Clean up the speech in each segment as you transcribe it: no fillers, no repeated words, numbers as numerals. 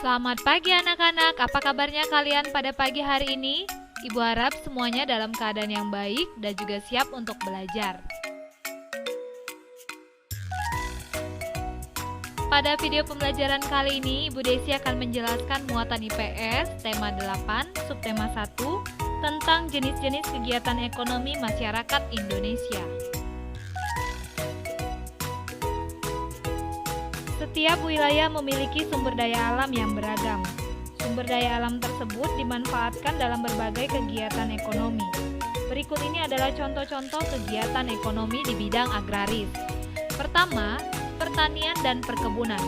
Selamat pagi anak-anak, apa kabarnya kalian pada pagi hari ini? Ibu harap semuanya dalam keadaan yang baik dan juga siap untuk belajar. Pada video pembelajaran kali ini, Ibu Desi akan menjelaskan muatan IPS, tema 8, subtema 1, tentang jenis-jenis kegiatan ekonomi masyarakat Indonesia. Setiap wilayah memiliki sumber daya alam yang beragam. Sumber daya alam tersebut dimanfaatkan dalam berbagai kegiatan ekonomi. Berikut ini adalah contoh-contoh kegiatan ekonomi di bidang agraris. Pertama, pertanian dan perkebunan.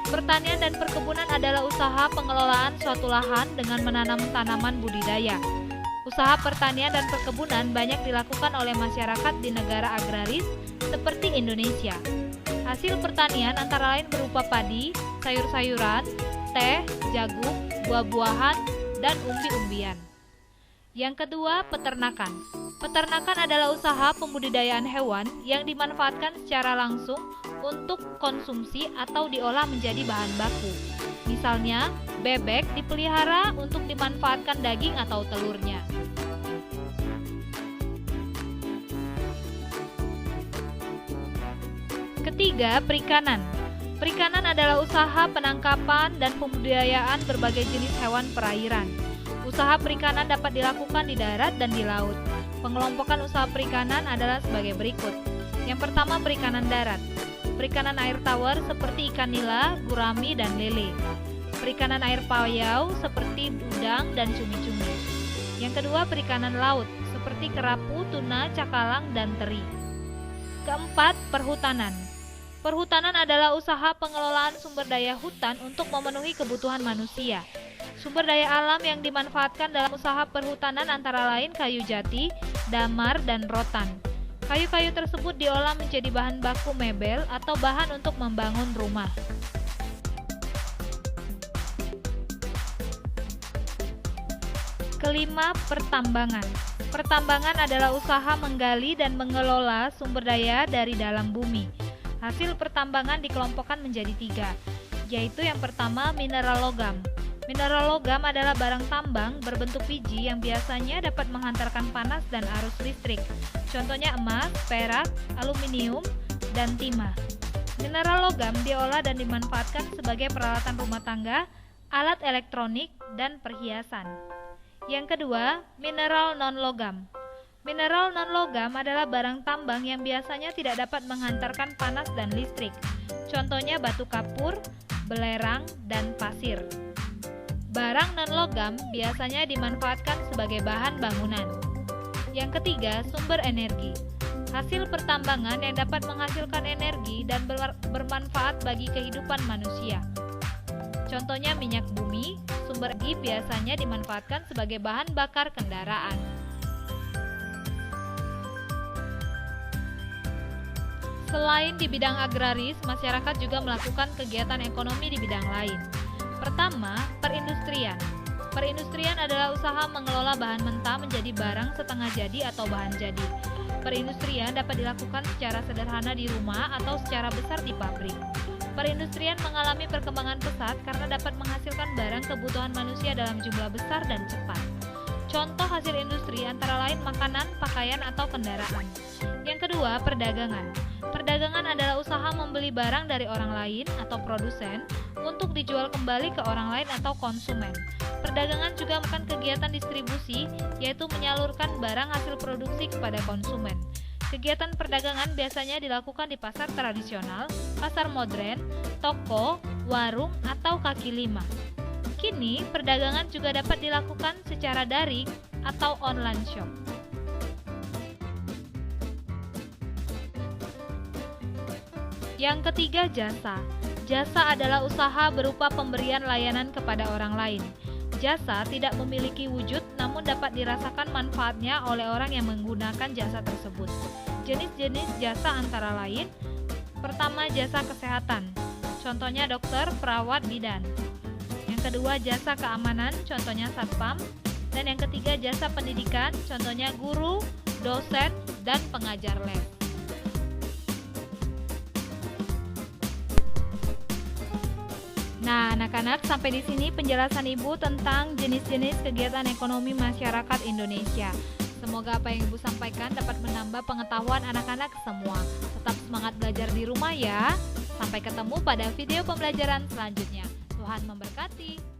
Pertanian dan perkebunan adalah usaha pengelolaan suatu lahan dengan menanam tanaman budidaya. Usaha pertanian dan perkebunan banyak dilakukan oleh masyarakat di negara agraris seperti Indonesia. Hasil pertanian antara lain berupa padi, sayur-sayuran, teh, jagung, buah-buahan, dan umbi-umbian. Yang kedua, peternakan. Peternakan adalah usaha pembudidayaan hewan yang dimanfaatkan secara langsung untuk konsumsi atau diolah menjadi bahan baku. Misalnya, bebek dipelihara untuk dimanfaatkan daging atau telurnya. Ketiga, perikanan. Perikanan adalah usaha penangkapan dan pembudidayaan berbagai jenis hewan perairan. Usaha perikanan dapat dilakukan di darat dan di laut. Pengelompokan usaha perikanan adalah sebagai berikut. Yang pertama, perikanan darat. Perikanan air tawar seperti ikan nila, gurami, dan lele. Perikanan air payau seperti udang dan cumi-cumi. Yang kedua, perikanan laut seperti kerapu, tuna, cakalang, dan teri. Keempat, perhutanan. Perhutanan adalah usaha pengelolaan sumber daya hutan untuk memenuhi kebutuhan manusia. Sumber daya alam yang dimanfaatkan dalam usaha perhutanan antara lain kayu jati, damar, dan rotan. Kayu-kayu tersebut diolah menjadi bahan baku mebel atau bahan untuk membangun rumah. Kelima, pertambangan. Pertambangan adalah usaha menggali dan mengelola sumber daya dari dalam bumi. Hasil pertambangan dikelompokkan menjadi 3, yaitu yang pertama, mineral logam. Mineral logam adalah barang tambang berbentuk biji yang biasanya dapat menghantarkan panas dan arus listrik. Contohnya emas, perak, aluminium, dan timah. Mineral logam diolah dan dimanfaatkan sebagai peralatan rumah tangga, alat elektronik, dan perhiasan. Yang kedua, mineral non-logam. Mineral non-logam adalah barang tambang yang biasanya tidak dapat menghantarkan panas dan listrik. Contohnya batu kapur, belerang, dan pasir. Barang non-logam biasanya dimanfaatkan sebagai bahan bangunan. Yang ketiga, sumber energi. Hasil pertambangan yang dapat menghasilkan energi dan bermanfaat bagi kehidupan manusia. Contohnya minyak bumi, sumber energi biasanya dimanfaatkan sebagai bahan bakar kendaraan. Selain di bidang agraris, masyarakat juga melakukan kegiatan ekonomi di bidang lain. Pertama, perindustrian. Perindustrian adalah usaha mengelola bahan mentah menjadi barang setengah jadi atau bahan jadi. Perindustrian dapat dilakukan secara sederhana di rumah atau secara besar di pabrik. Perindustrian mengalami perkembangan pesat karena dapat menghasilkan barang kebutuhan manusia dalam jumlah besar dan cepat. Contoh hasil industri antara lain makanan, pakaian, atau kendaraan. Yang kedua, perdagangan. Perdagangan adalah usaha membeli barang dari orang lain atau produsen untuk dijual kembali ke orang lain atau konsumen. Perdagangan juga merupakan kegiatan distribusi, yaitu menyalurkan barang hasil produksi kepada konsumen. Kegiatan perdagangan biasanya dilakukan di pasar tradisional, pasar modern, toko, warung, atau kaki lima. Kini, perdagangan juga dapat dilakukan secara daring atau online shop. Yang ketiga, jasa. Jasa adalah usaha berupa pemberian layanan kepada orang lain. Jasa tidak memiliki wujud, namun dapat dirasakan manfaatnya oleh orang yang menggunakan jasa tersebut. Jenis-jenis jasa antara lain, pertama, jasa kesehatan. Contohnya dokter, perawat, bidan. Yang kedua, jasa keamanan, contohnya satpam. Dan yang ketiga, jasa pendidikan, contohnya guru, dosen, dan pengajar les. Nah, anak-anak, sampai di sini penjelasan Ibu tentang jenis-jenis kegiatan ekonomi masyarakat Indonesia. Semoga apa yang Ibu sampaikan dapat menambah pengetahuan anak-anak semua. Tetap semangat belajar di rumah ya. Sampai ketemu pada video pembelajaran selanjutnya. Tuhan memberkati.